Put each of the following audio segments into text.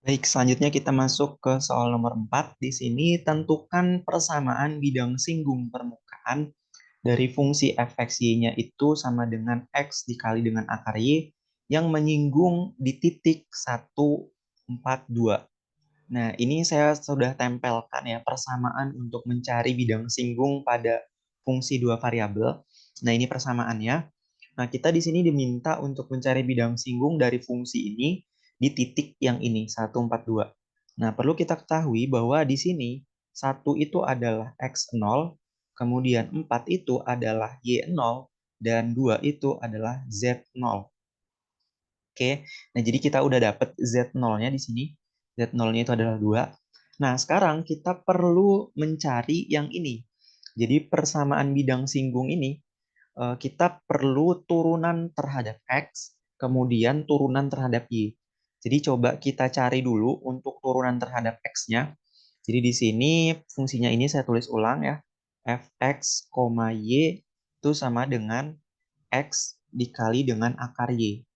Baik, selanjutnya kita masuk ke soal nomor 4. Di sini tentukan persamaan bidang singgung permukaan dari fungsi f(x), y-nya itu sama dengan x dikali dengan akar y yang menyinggung di titik 1, 4, 2. Nah, ini saya sudah tempelkan ya persamaan untuk mencari bidang singgung pada fungsi dua variabel. Nah, ini persamaannya. Nah, kita di sini diminta untuk mencari bidang singgung dari fungsi ini di titik yang ini, 1, 4, 2. Nah, perlu kita ketahui bahwa di sini 1 itu adalah x0, kemudian 4 itu adalah y0, dan 2 itu adalah z0. Oke, nah jadi kita udah dapet Z0-nya di sini. Z0-nya itu adalah 2. Nah, sekarang kita perlu mencari yang ini. Jadi persamaan bidang singgung ini, kita perlu turunan terhadap X, kemudian turunan terhadap Y. Jadi coba kita cari dulu untuk turunan terhadap X-nya. Jadi di sini fungsinya ini saya tulis ulang ya. Fx, Y itu sama dengan X dikali dengan akar Y.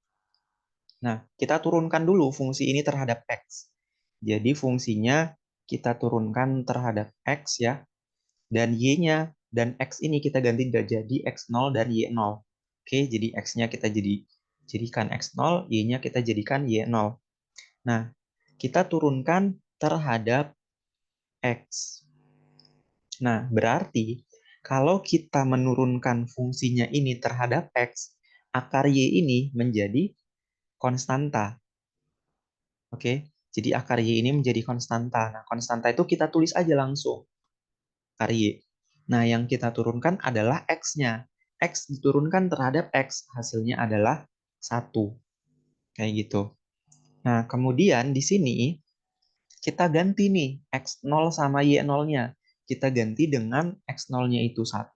Nah, kita turunkan dulu fungsi ini terhadap X. Jadi fungsinya kita turunkan terhadap X ya, dan Y-nya, dan X ini kita ganti jadi X0 dan Y0. Oke, jadi X-nya kita jadikan X0, Y-nya kita jadikan Y0. Nah, kita turunkan terhadap X. Nah, berarti kalau kita menurunkan fungsinya ini terhadap X, akar Y ini menjadi konstanta. Oke, jadi akar Y ini menjadi konstanta. Nah, konstanta itu kita tulis aja langsung, akar Y. Nah, yang kita turunkan adalah X-nya. X diturunkan terhadap X, hasilnya adalah 1. Kayak gitu. Nah, kemudian di sini kita ganti nih X0 sama Y0-nya. Kita ganti dengan X0-nya itu 1,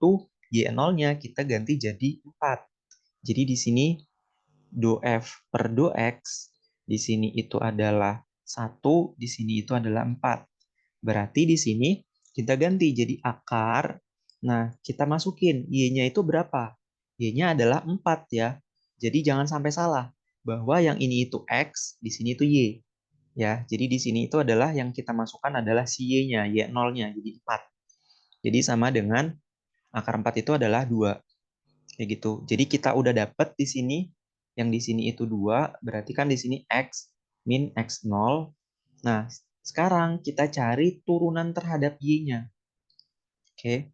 Y0-nya kita ganti jadi 4. Jadi di sini do F per do X, di sini itu adalah 1, di sini itu adalah 4. Berarti di sini kita ganti jadi akar. Nah, kita masukin Y-nya itu berapa? Y-nya adalah 4 ya. Jadi jangan sampai salah bahwa yang ini itu X, di sini itu Y. Ya, jadi di sini itu adalah yang kita masukkan adalah si Y-nya, Y0-nya, jadi 4. Jadi sama dengan akar 4 itu adalah 2. Kayak gitu. Jadi kita udah dapet di sini, yang di sini itu 2, berarti kan di sini X min X0. Nah, sekarang kita cari turunan terhadap Y-nya. Oke,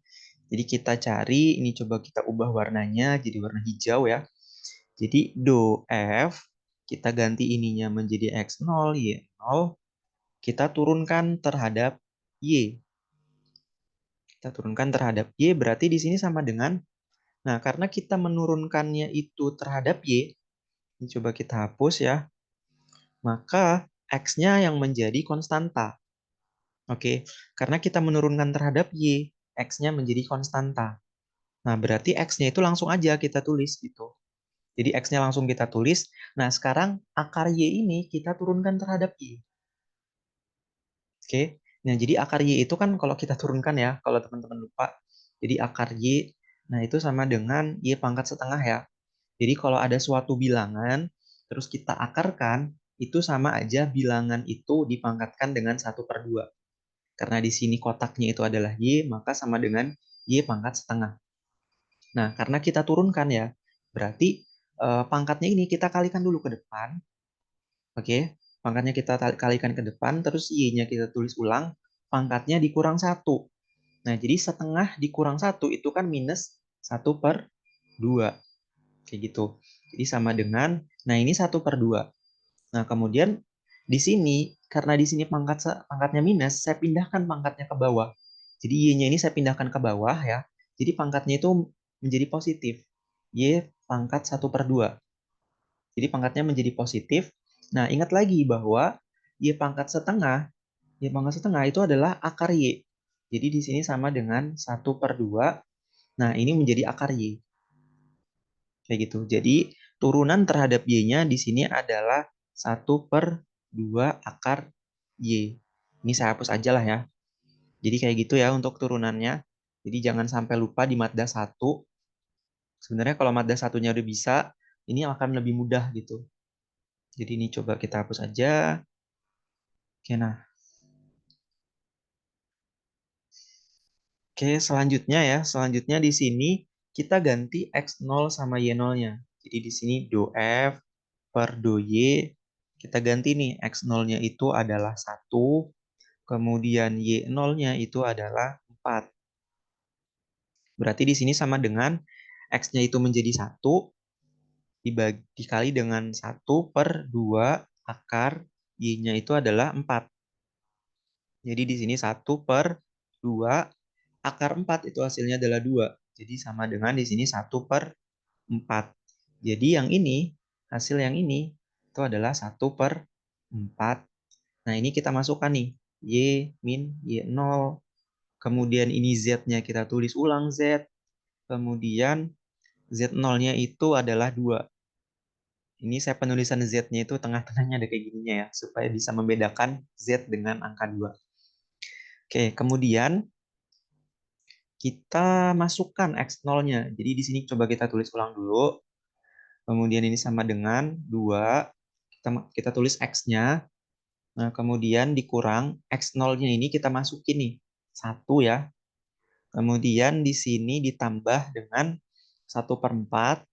jadi kita cari, ini coba kita ubah warnanya jadi warna hijau ya. Jadi do F, kita ganti ininya menjadi X0, Y0. Kita turunkan terhadap Y. Kita turunkan terhadap Y, berarti di sini sama dengan, nah karena kita menurunkannya itu terhadap Y, ini coba kita hapus ya. Maka X-nya yang menjadi konstanta. Oke, karena kita menurunkan terhadap Y, X-nya menjadi konstanta. Nah, berarti X-nya itu langsung aja kita tulis gitu. Jadi X-nya langsung kita tulis. Nah, sekarang akar Y ini kita turunkan terhadap Y. Oke, nah jadi akar Y itu kan kalau kita turunkan ya, kalau teman-teman lupa. Jadi akar Y, nah itu sama dengan Y pangkat setengah ya. Jadi kalau ada suatu bilangan, terus kita akarkan, itu sama aja bilangan itu dipangkatkan dengan 1/2. Karena di sini kotaknya itu adalah Y, maka sama dengan Y pangkat setengah. Nah, karena kita turunkan ya, berarti pangkatnya ini kita kalikan dulu ke depan. Oke, pangkatnya kita kalikan ke depan, terus Y-nya kita tulis ulang, pangkatnya dikurang 1. Nah, jadi setengah dikurang 1 itu kan minus 1/2. Kayak gitu. Jadi sama dengan, nah ini 1/2. Nah, kemudian di sini, karena di sini pangkatnya minus, saya pindahkan pangkatnya ke bawah. Jadi Y-nya ini saya pindahkan ke bawah ya. Jadi pangkatnya itu menjadi positif. Y pangkat 1/2. Jadi pangkatnya menjadi positif. Nah, ingat lagi bahwa Y pangkat setengah itu adalah akar Y. Jadi di sini sama dengan 1/2. Nah, ini menjadi akar Y. Kayak gitu. Jadi turunan terhadap Y-nya di sini adalah 1/2 akar Y. Ini saya hapus aja lah ya. Jadi kayak gitu ya untuk turunannya. Jadi jangan sampai lupa di Madda 1. Sebenarnya kalau Madda 1-nya udah bisa, ini akan lebih mudah gitu. Jadi ini coba kita hapus aja. Oke, nah. Oke, selanjutnya ya. Selanjutnya di sini kita ganti X0 sama Y0-nya. Jadi di sini do F per do Y. Kita ganti nih, X0-nya itu adalah 1, kemudian Y0-nya itu adalah 4. Berarti di sini sama dengan X-nya itu menjadi 1, dikali dengan 1/2 akar Y-nya itu adalah 4. Jadi di sini 1/2 akar 4 itu hasilnya adalah 2. Jadi sama dengan di sini 1/4. Jadi yang ini, hasil yang ini itu adalah 1/4. Nah, ini kita masukkan nih. Y min Y0. Kemudian ini Z-nya kita tulis ulang Z. Kemudian Z0-nya itu adalah 2. Ini saya penulisan Z-nya itu tengah-tengahnya ada kayak gininya ya, supaya bisa membedakan Z dengan angka 2. Oke, kemudian kita masukkan X0-nya. Jadi di sini coba kita tulis ulang dulu. Kemudian ini sama dengan 2. Kita tulis X-nya. Nah, kemudian dikurang X0-nya ini kita masukin nih. 1 ya. Kemudian di sini ditambah dengan 1/4.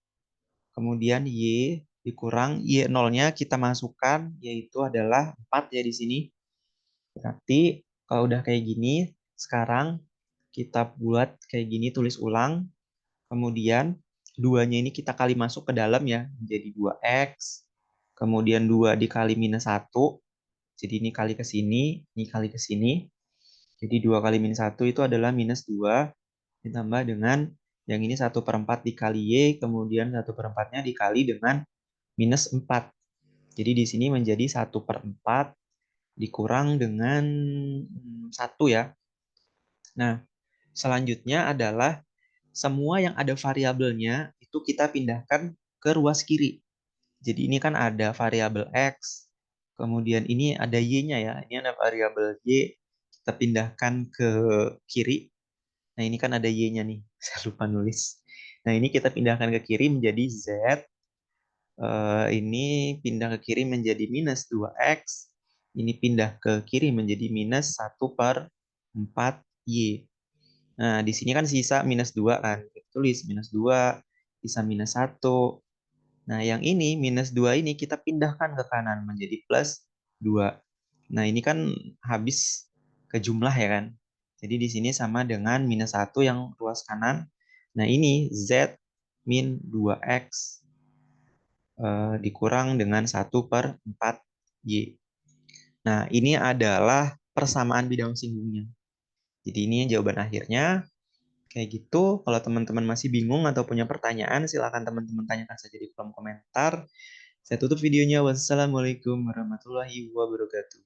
Kemudian Y dikurang Y0-nya kita masukkan, yaitu adalah 4 ya di sini. Berarti kalau udah kayak gini, sekarang kita buat kayak gini, tulis ulang. Kemudian 2-nya ini kita kali masuk ke dalam ya, menjadi 2X. Kemudian 2 dikali minus 1. Jadi ini kali ke sini, ini kali ke sini. Jadi 2 kali minus 1 itu adalah minus 2. Ditambah dengan yang ini 1/4 dikali Y, kemudian 1/4-nya dikali dengan minus 4. Jadi di sini menjadi 1/4 dikurang dengan 1 ya. Nah, selanjutnya adalah semua yang ada variabelnya itu kita pindahkan ke ruas kiri. Jadi ini kan ada variabel X, kemudian ini ada Y-nya ya. Ini ada variabel Y, kita pindahkan ke kiri. Nah, ini kan ada Y-nya nih, saya lupa nulis. Nah, ini kita pindahkan ke kiri menjadi Z. Ini pindah ke kiri menjadi minus 2X. Ini pindah ke kiri menjadi minus 1/4 Y. Nah, di sini kan sisa minus 2 kan. Kita tulis minus 2, sisa minus 1. Nah, yang ini minus 2 ini kita pindahkan ke kanan menjadi plus 2. Nah, ini kan habis ke jumlah ya kan. Jadi di sini sama dengan minus 1 yang ruas kanan. Nah, ini Z min 2X dikurang dengan 1/4 Y. Nah, ini adalah persamaan bidang singgungnya. Jadi ini jawaban akhirnya. Kayak gitu, kalau teman-teman masih bingung atau punya pertanyaan, silakan teman-teman tanyakan saja di kolom komentar. Saya tutup videonya. Wassalamualaikum warahmatullahi wabarakatuh.